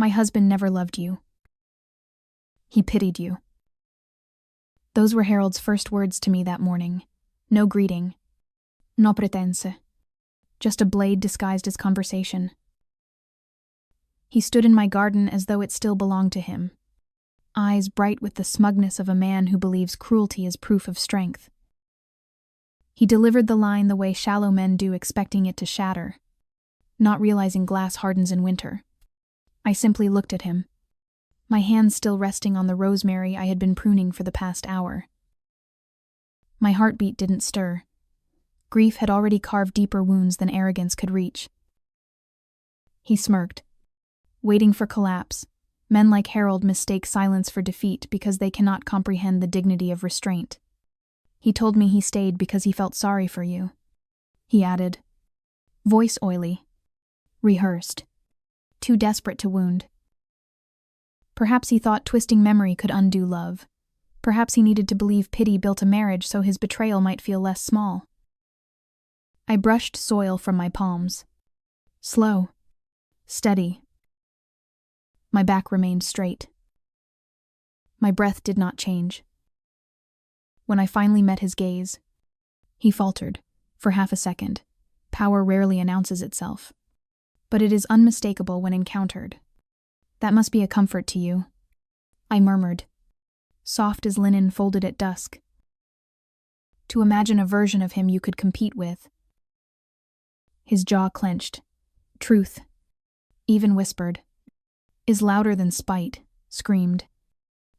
My husband never loved you. He pitied you. Those were Harold's first words to me that morning. No greeting. No pretense. Just a blade disguised as conversation. He stood in my garden as though it still belonged to him, eyes bright with the smugness of a man who believes cruelty is proof of strength. He delivered the line the way shallow men do, expecting it to shatter, not realizing glass hardens in winter. I simply looked at him, my hands still resting on the rosemary I had been pruning for the past hour. My heartbeat didn't stir. Grief had already carved deeper wounds than arrogance could reach. He smirked, waiting for collapse. Men like Harold mistake silence for defeat because they cannot comprehend the dignity of restraint. He told me he stayed because he felt sorry for you. He added, voice oily, rehearsed, too desperate to wound. Perhaps he thought twisting memory could undo love. Perhaps he needed to believe pity built a marriage so his betrayal might feel less small. I brushed soil from my palms. Slow, steady. My back remained straight. My breath did not change. When I finally met his gaze, he faltered, for half a second. Power rarely announces itself, but it is unmistakable when encountered. That must be a comfort to you, I murmured, soft as linen folded at dusk. To imagine a version of him you could compete with. His jaw clenched. Truth, even whispered, is louder than spite, screamed.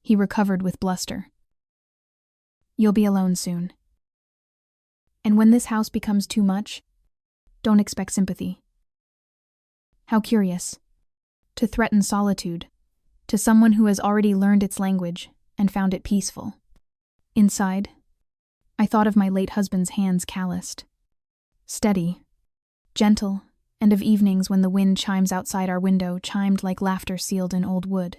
He recovered with bluster. You'll be alone soon. And when this house becomes too much, don't expect sympathy. How curious. To threaten solitude, to someone who has already learned its language and found it peaceful. Inside, I thought of my late husband's hands calloused, steady, gentle, and of evenings when the wind chimes outside our window chimed like laughter sealed in old wood.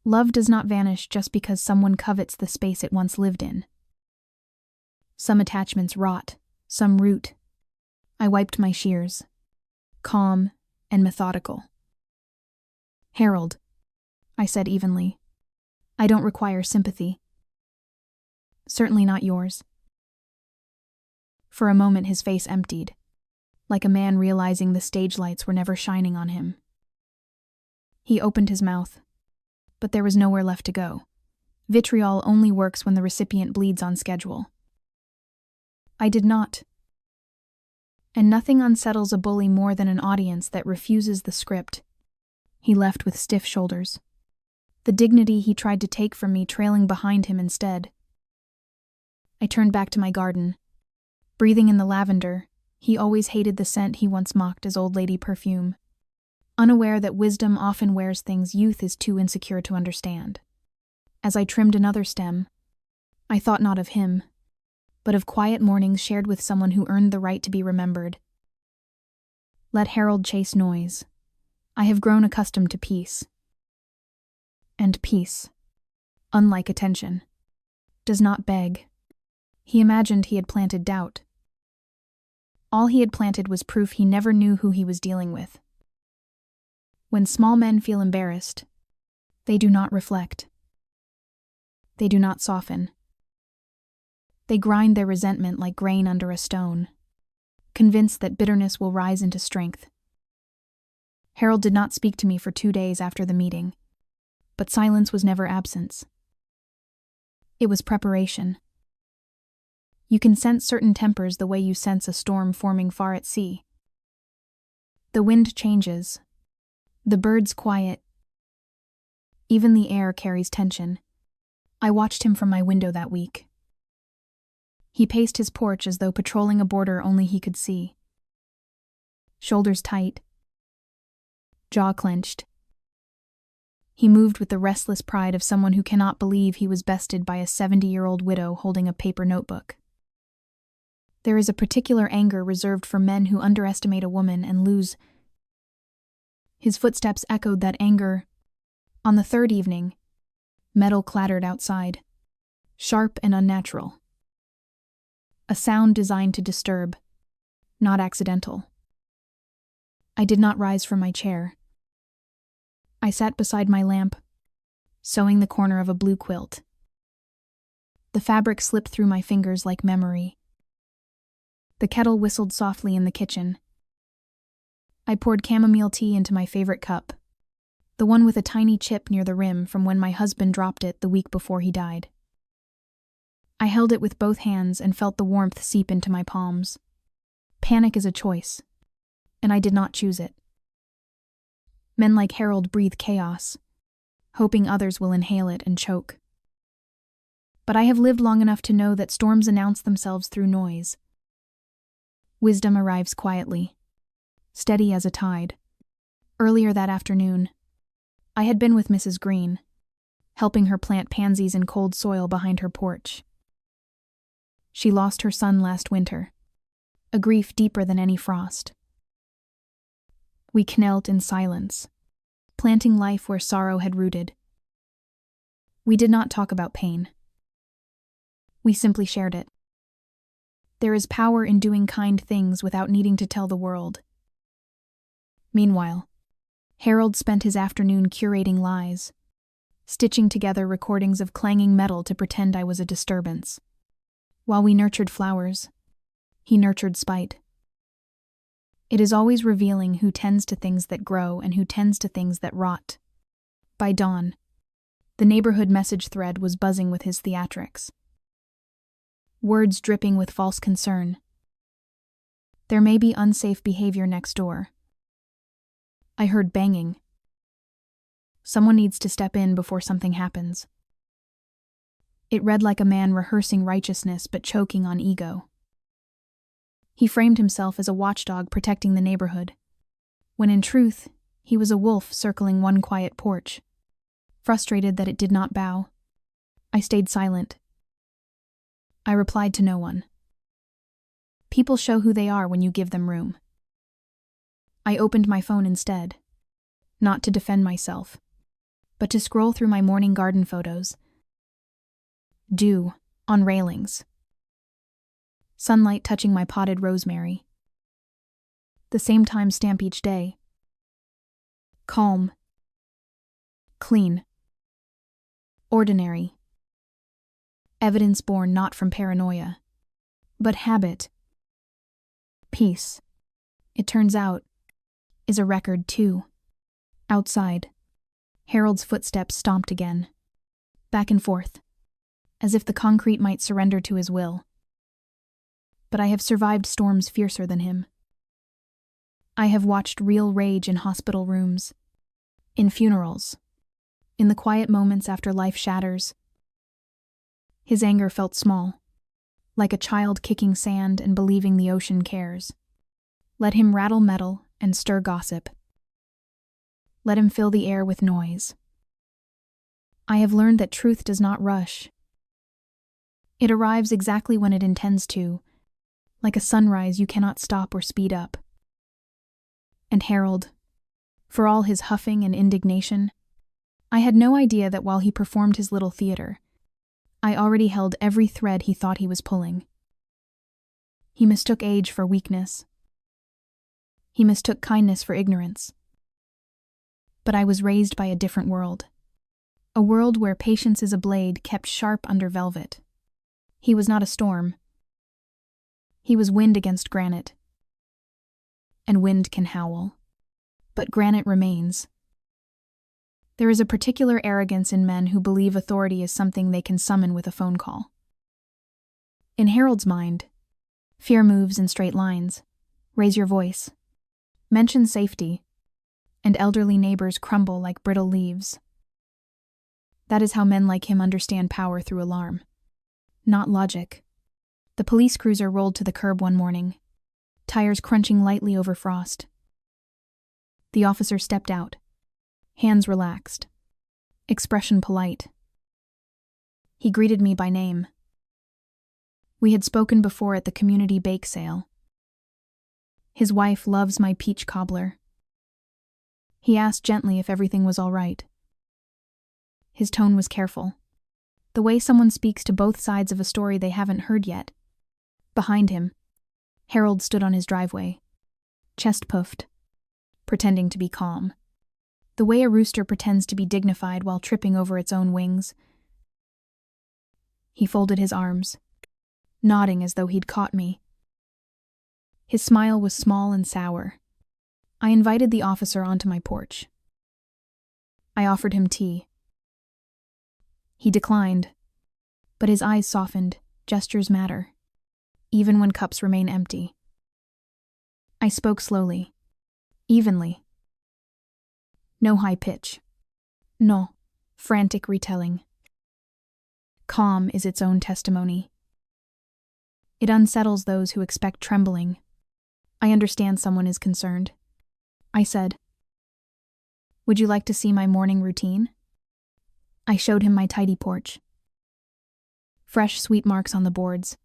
Love does not vanish just because someone covets the space it once lived in. Some attachments rot, some root. I wiped my shears, calm and methodical. Harold, I said evenly, I don't require sympathy. Certainly not yours. For a moment his face emptied, like a man realizing the stage lights were never shining on him. He opened his mouth, but there was nowhere left to go. Vitriol only works when the recipient bleeds on schedule. I did not. And nothing unsettles a bully more than an audience that refuses the script. He left with stiff shoulders, the dignity he tried to take from me trailing behind him instead. I turned back to my garden, breathing in the lavender. He always hated the scent he once mocked as old lady perfume. Unaware that wisdom often wears things youth is too insecure to understand. As I trimmed another stem, I thought not of him, but of quiet mornings shared with someone who earned the right to be remembered. Let Harold chase noise. I have grown accustomed to peace. And peace, unlike attention, does not beg. He imagined he had planted doubt. All he had planted was proof he never knew who he was dealing with. When small men feel embarrassed, they do not reflect. They do not soften. They grind their resentment like grain under a stone, convinced that bitterness will rise into strength. Harold did not speak to me for 2 days after the meeting, but silence was never absence. It was preparation. You can sense certain tempers the way you sense a storm forming far at sea. The wind changes. The birds quiet. Even the air carries tension. I watched him from my window that week. He paced his porch as though patrolling a border only he could see. Shoulders tight. Jaw clenched. He moved with the restless pride of someone who cannot believe he was bested by a 70-year-old widow holding a paper notebook. There is a particular anger reserved for men who underestimate a woman and lose. His footsteps echoed that anger. On the third evening, metal clattered outside, sharp and unnatural. A sound designed to disturb, not accidental. I did not rise from my chair. I sat beside my lamp, sewing the corner of a blue quilt. The fabric slipped through my fingers like memory. The kettle whistled softly in the kitchen. I poured chamomile tea into my favorite cup, the one with a tiny chip near the rim from when my husband dropped it the week before he died. I held it with both hands and felt the warmth seep into my palms. Panic is a choice, and I did not choose it. Men like Harold breathe chaos, hoping others will inhale it and choke. But I have lived long enough to know that storms announce themselves through noise. Wisdom arrives quietly, steady as a tide. Earlier that afternoon, I had been with Mrs. Green, helping her plant pansies in cold soil behind her porch. She lost her son last winter, a grief deeper than any frost. We knelt in silence, planting life where sorrow had rooted. We did not talk about pain. We simply shared it. There is power in doing kind things without needing to tell the world. Meanwhile, Harold spent his afternoon curating lies, stitching together recordings of clanging metal to pretend I was a disturbance. While we nurtured flowers, he nurtured spite. It is always revealing who tends to things that grow and who tends to things that rot. By dawn, the neighborhood message thread was buzzing with his theatrics. Words dripping with false concern. There may be unsafe behavior next door. I heard banging. Someone needs to step in before something happens. It read like a man rehearsing righteousness but choking on ego. He framed himself as a watchdog protecting the neighborhood, when in truth, he was a wolf circling one quiet porch. Frustrated that it did not bow, I stayed silent. I replied to no one. People show who they are when you give them room. I opened my phone instead, not to defend myself, but to scroll through my morning garden photos. Dew on railings. Sunlight touching my potted rosemary. The same time stamp each day. Calm. Clean. Ordinary. Evidence born not from paranoia, but habit. Peace, it turns out, is a record too. Outside, Harold's footsteps stomped again, back and forth, as if the concrete might surrender to his will. But I have survived storms fiercer than him. I have watched real rage in hospital rooms, in funerals, in the quiet moments after life shatters. His anger felt small, like a child kicking sand and believing the ocean cares. Let him rattle metal and stir gossip. Let him fill the air with noise. I have learned that truth does not rush. It arrives exactly when it intends to, like a sunrise you cannot stop or speed up. And Harold, for all his huffing and indignation, I had no idea that while he performed his little theater, I already held every thread he thought he was pulling. He mistook age for weakness. He mistook kindness for ignorance. But I was raised by a different world. A world where patience is a blade kept sharp under velvet. He was not a storm. He was wind against granite. And wind can howl. But granite remains. There is a particular arrogance in men who believe authority is something they can summon with a phone call. In Harold's mind, fear moves in straight lines. Raise your voice. Mention safety. And elderly neighbors crumble like brittle leaves. That is how men like him understand power through alarm. Not logic. The police cruiser rolled to the curb one morning, tires crunching lightly over frost. The officer stepped out, hands relaxed, expression polite. He greeted me by name. We had spoken before at the community bake sale. His wife loves my peach cobbler. He asked gently if everything was all right. His tone was careful, the way someone speaks to both sides of a story they haven't heard yet. Behind him, Harold stood on his driveway, chest puffed, pretending to be calm. The way a rooster pretends to be dignified while tripping over its own wings. He folded his arms, nodding as though he'd caught me. His smile was small and sour. I invited the officer onto my porch. I offered him tea. He declined, but his eyes softened. Gestures matter, even when cups remain empty. I spoke slowly, evenly. No high pitch. No frantic retelling. Calm is its own testimony. It unsettles those who expect trembling. I understand someone is concerned. I said, "Would you like to see my morning routine?" I showed him my tidy porch. Fresh sweet marks on the boards.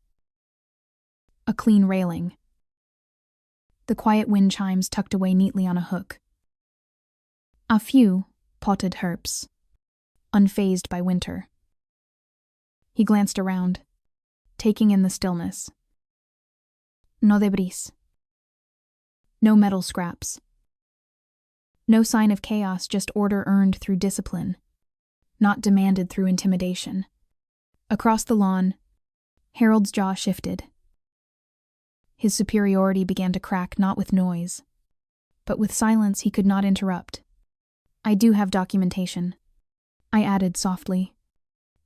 A clean railing. The quiet wind chimes tucked away neatly on a hook. A few potted herbs, unfazed by winter. He glanced around, taking in the stillness. No debris. No metal scraps. No sign of chaos, just order earned through discipline, not demanded through intimidation. Across the lawn, Harold's jaw shifted. His superiority began to crack, not with noise, but with silence he could not interrupt. "I do have documentation," I added softly.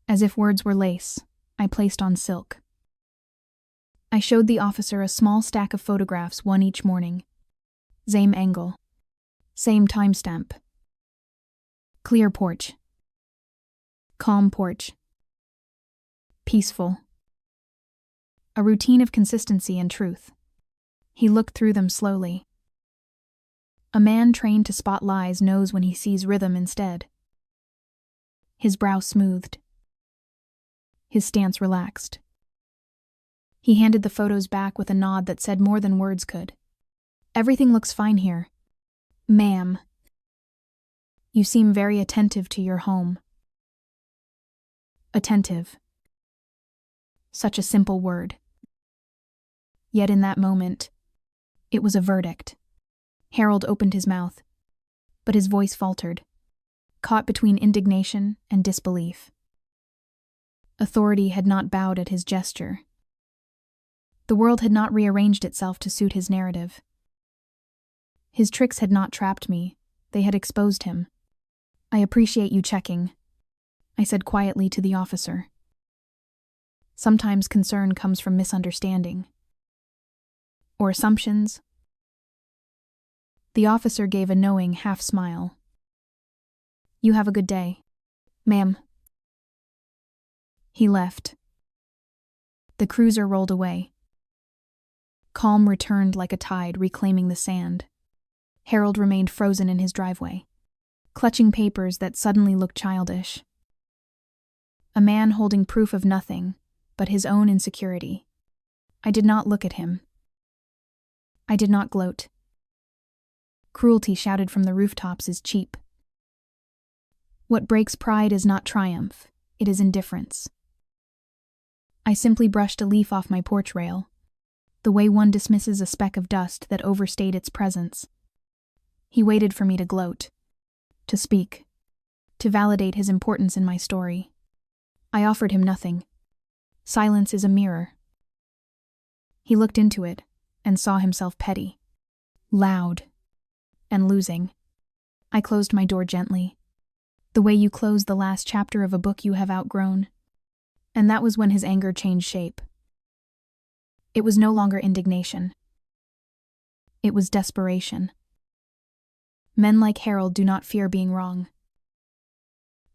As if words were lace, I placed on silk. I showed the officer a small stack of photographs, one each morning. Same angle. Same timestamp. Clear porch. Calm porch. Peaceful. A routine of consistency and truth. He looked through them slowly. A man trained to spot lies knows when he sees rhythm instead. His brow smoothed. His stance relaxed. He handed the photos back with a nod that said more than words could. "Everything looks fine here, ma'am. You seem very attentive to your home." Attentive. Such a simple word. Yet in that moment, it was a verdict. Harold opened his mouth, but his voice faltered, caught between indignation and disbelief. Authority had not bowed at his gesture. The world had not rearranged itself to suit his narrative. His tricks had not trapped me, they had exposed him. "I appreciate you checking," I said quietly to the officer. Sometimes concern comes from misunderstanding. Or assumptions. The officer gave a knowing half smile. "You have a good day, ma'am." He left. The cruiser rolled away. Calm returned like a tide, reclaiming the sand. Harold remained frozen in his driveway, clutching papers that suddenly looked childish. A man holding proof of nothing but his own insecurity. I did not look at him. I did not gloat. Cruelty shouted from the rooftops is cheap. What breaks pride is not triumph, it is indifference. I simply brushed a leaf off my porch rail, the way one dismisses a speck of dust that overstayed its presence. He waited for me to gloat, to speak, to validate his importance in my story. I offered him nothing. Silence is a mirror. He looked into it and saw himself petty, loud, and losing. I closed my door gently, the way you close the last chapter of a book you have outgrown. And that was when his anger changed shape. It was no longer indignation. It was desperation. Men like Harold do not fear being wrong.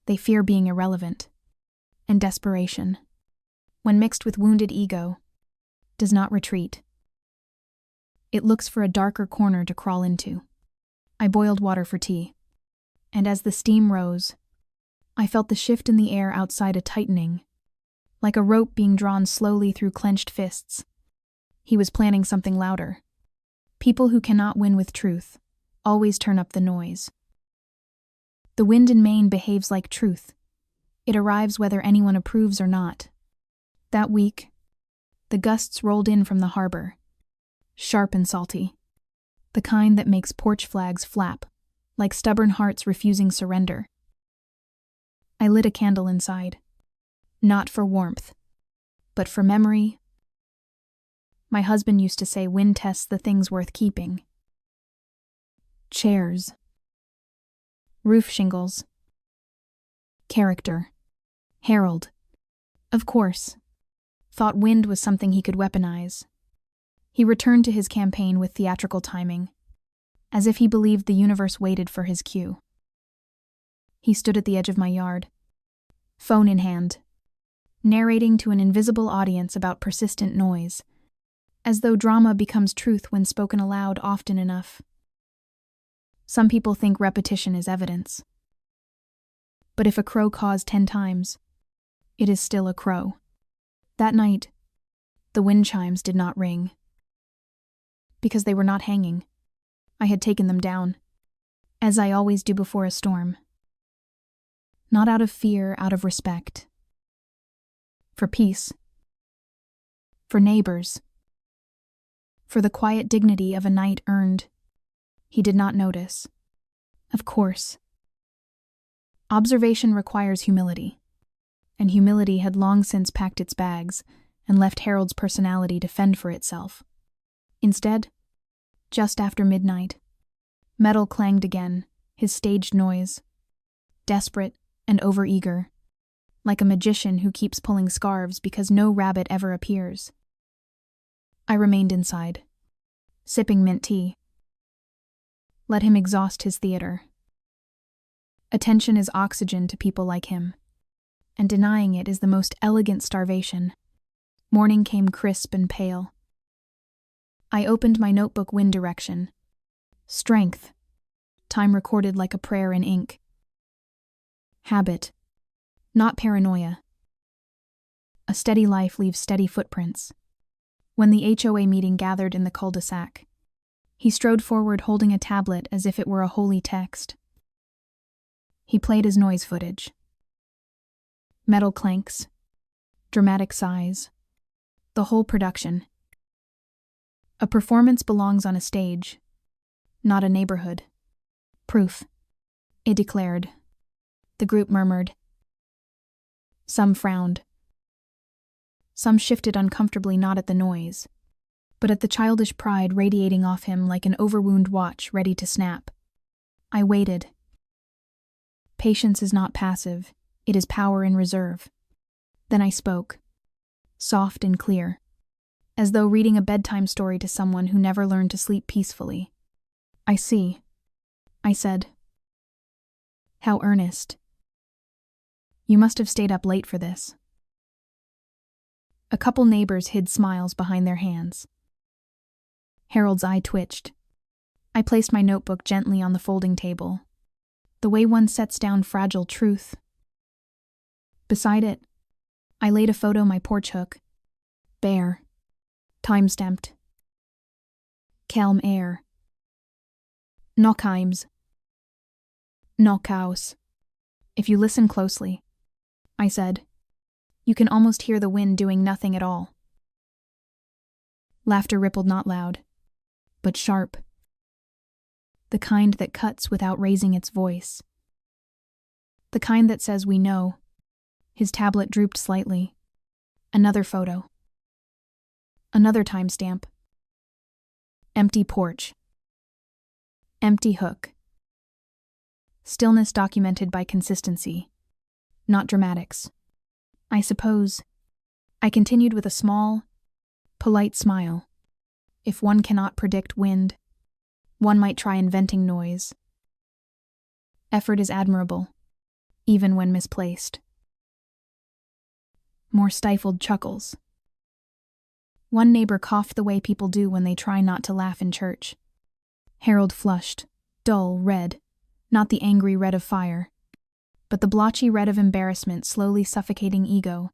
They fear being irrelevant. And desperation, when mixed with wounded ego, does not retreat. It looks for a darker corner to crawl into. I boiled water for tea, and as the steam rose, I felt the shift in the air outside a tightening, like a rope being drawn slowly through clenched fists. He was planning something louder. People who cannot win with truth always turn up the noise. The wind in Maine behaves like truth. It arrives whether anyone approves or not. That week, the gusts rolled in from the harbor, sharp and salty, the kind that makes porch flags flap like stubborn hearts refusing surrender. I lit a candle inside, not for warmth, but for memory. My husband used to say wind tests the things worth keeping. Chairs, roof shingles, character. Harold, of course, thought wind was something he could weaponize. He returned to his campaign with theatrical timing, as if he believed the universe waited for his cue. He stood at the edge of my yard, phone in hand, narrating to an invisible audience about persistent noise, as though drama becomes truth when spoken aloud often enough. Some people think repetition is evidence. But if a crow caws 10 times, it is still a crow. That night, the wind chimes did not ring. Because they were not hanging. I had taken them down, as I always do before a storm. Not out of fear, out of respect. For peace. For neighbors. For the quiet dignity of a night earned. He did not notice. Of course. Observation requires humility, and humility had long since packed its bags and left Harold's personality to fend for itself. Instead, just after midnight, metal clanged again, his staged noise, desperate and overeager, like a magician who keeps pulling scarves because no rabbit ever appears. I remained inside, sipping mint tea. Let him exhaust his theater. Attention is oxygen to people like him, and denying it is the most elegant starvation. Morning came crisp and pale. I opened my notebook wind direction. Strength. Time recorded like a prayer in ink. Habit. Not paranoia. A steady life leaves steady footprints. When the HOA meeting gathered in the cul-de-sac, he strode forward holding a tablet as if it were a holy text. He played his noise footage. Metal clanks, dramatic sighs, the whole production. A performance belongs on a stage, not a neighborhood. Proof, it declared. The group murmured. Some frowned. Some shifted uncomfortably not at the noise, but at the childish pride radiating off him like an overwound watch ready to snap. I waited. Patience is not passive, it is power in reserve. Then I spoke, soft and clear, as though reading a bedtime story to someone who never learned to sleep peacefully. I see, I said. How earnest. You must have stayed up late for this. A couple neighbors hid smiles behind their hands. Harold's eye twitched. I placed my notebook gently on the folding table, the way one sets down fragile truth. Beside it, I laid a photo my porch hook, bare, time-stamped. Calm air. Knockheims. Knockhouse. If you listen closely, I said, you can almost hear the wind doing nothing at all. Laughter rippled not loud, but sharp. The kind that cuts without raising its voice. The kind that says we know. His tablet drooped slightly. Another photo. Another timestamp. Empty porch. Empty hook. Stillness documented by consistency, not dramatics. I suppose. I continued with a small, polite smile. If one cannot predict wind, one might try inventing noise. Effort is admirable, even when misplaced. More stifled chuckles. One neighbor coughed the way people do when they try not to laugh in church. Harold flushed, dull red, not the angry red of fire, but the blotchy red of embarrassment slowly suffocating ego.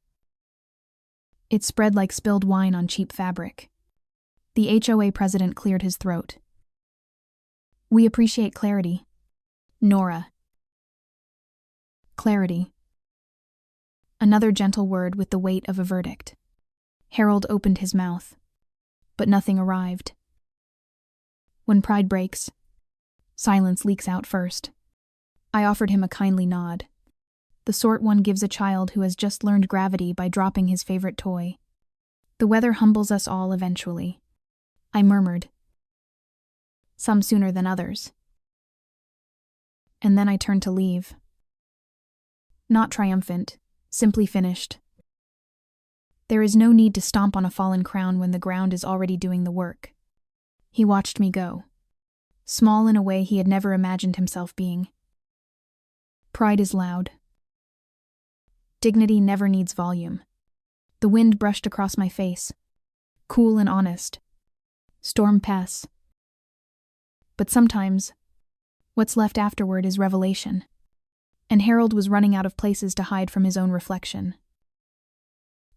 It spread like spilled wine on cheap fabric. The HOA president cleared his throat. We appreciate clarity. Nora. Clarity. Another gentle word with the weight of a verdict. Harold opened his mouth, but nothing arrived. When pride breaks, Silence leaks out first. I offered him a kindly nod, the sort one gives a child who has just learned gravity by dropping his favorite toy. The weather humbles us all eventually, I murmured. Some sooner than others. And then I turned to leave. Not triumphant, simply finished. There is no need to stomp on a fallen crown when the ground is already doing the work. He watched me go, small in a way he had never imagined himself being. Pride is loud. Dignity never needs volume. The wind brushed across my face, cool and honest. Storm pass. But sometimes, what's left afterward is revelation. And Harold was running out of places to hide from his own reflection.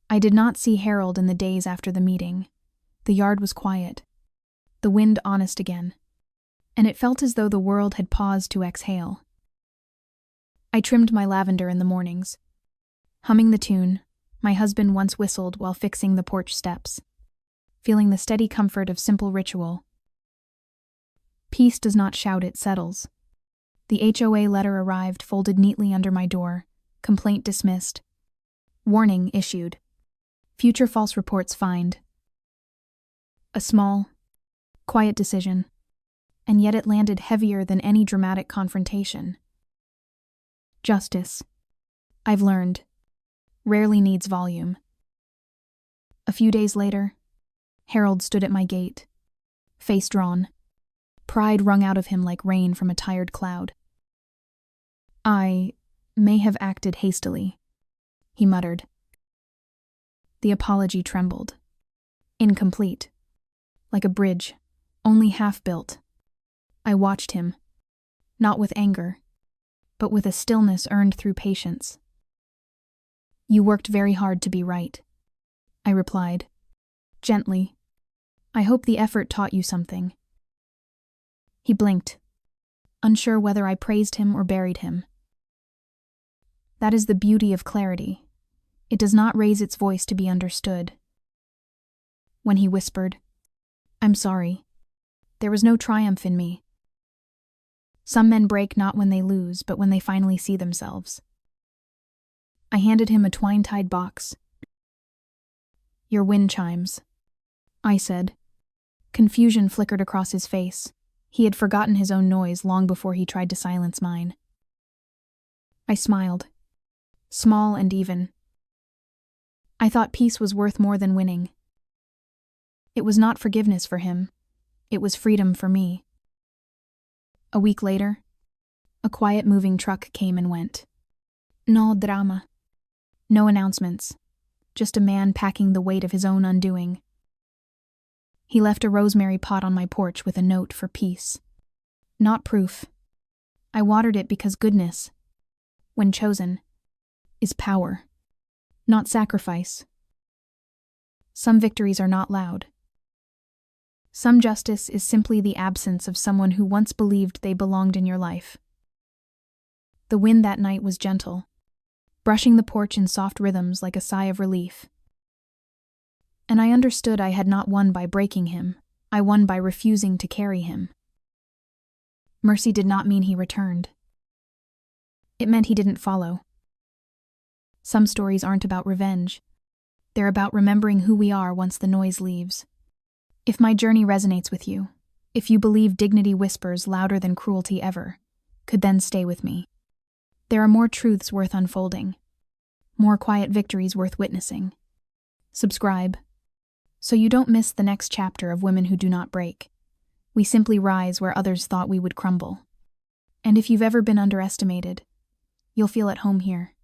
I did not see Harold in the days after the meeting. The yard was quiet, the wind honest again, and it felt as though the world had paused to exhale. I trimmed my lavender in the mornings, humming the tune my husband once whistled while fixing the porch steps, feeling the steady comfort of simple ritual. Peace does not shout, it settles. The HOA letter arrived folded neatly under my door, complaint dismissed. Warning issued. Future false reports fined. A small, quiet decision, and yet it landed heavier than any dramatic confrontation. Justice, I've learned, rarely needs volume. A few days later, Harold stood at my gate, face drawn, pride wrung out of him like rain from a tired cloud. I may have acted hastily, he muttered. The apology trembled. Incomplete. Like a bridge, only half built. I watched him, not with anger, but with a stillness earned through patience. You worked very hard to be right, I replied, gently. I hope the effort taught you something. He blinked, unsure whether I praised him or buried him. That is the beauty of clarity. It does not raise its voice to be understood. When he whispered, I'm sorry, there was no triumph in me. Some men break not when they lose, but when they finally see themselves. I handed him a twine-tied box. Your wind chimes, I said. Confusion flickered across his face. He had forgotten his own noise long before he tried to silence mine. I smiled, small and even. I thought peace was worth more than winning. It was not forgiveness for him. It was freedom for me. A week later, a quiet moving truck came and went. No drama. No announcements. Just a man packing the weight of his own undoing. He left a rosemary pot on my porch with a note for peace. Not proof. I watered it because goodness, when chosen, is power, not sacrifice. Some victories are not loud. Some justice is simply the absence of someone who once believed they belonged in your life. The wind that night was gentle, brushing the porch in soft rhythms like a sigh of relief. And I understood I had not won by breaking him, I won by refusing to carry him. Mercy did not mean he returned. It meant he didn't follow. Some stories aren't about revenge. They're about remembering who we are once the noise leaves. If my journey resonates with you, if you believe dignity whispers louder than cruelty ever, could then stay with me. There are more truths worth unfolding, more quiet victories worth witnessing. Subscribe, so you don't miss the next chapter of Women Who Do Not Break. We simply rise where others thought we would crumble. And if you've ever been underestimated, you'll feel at home here.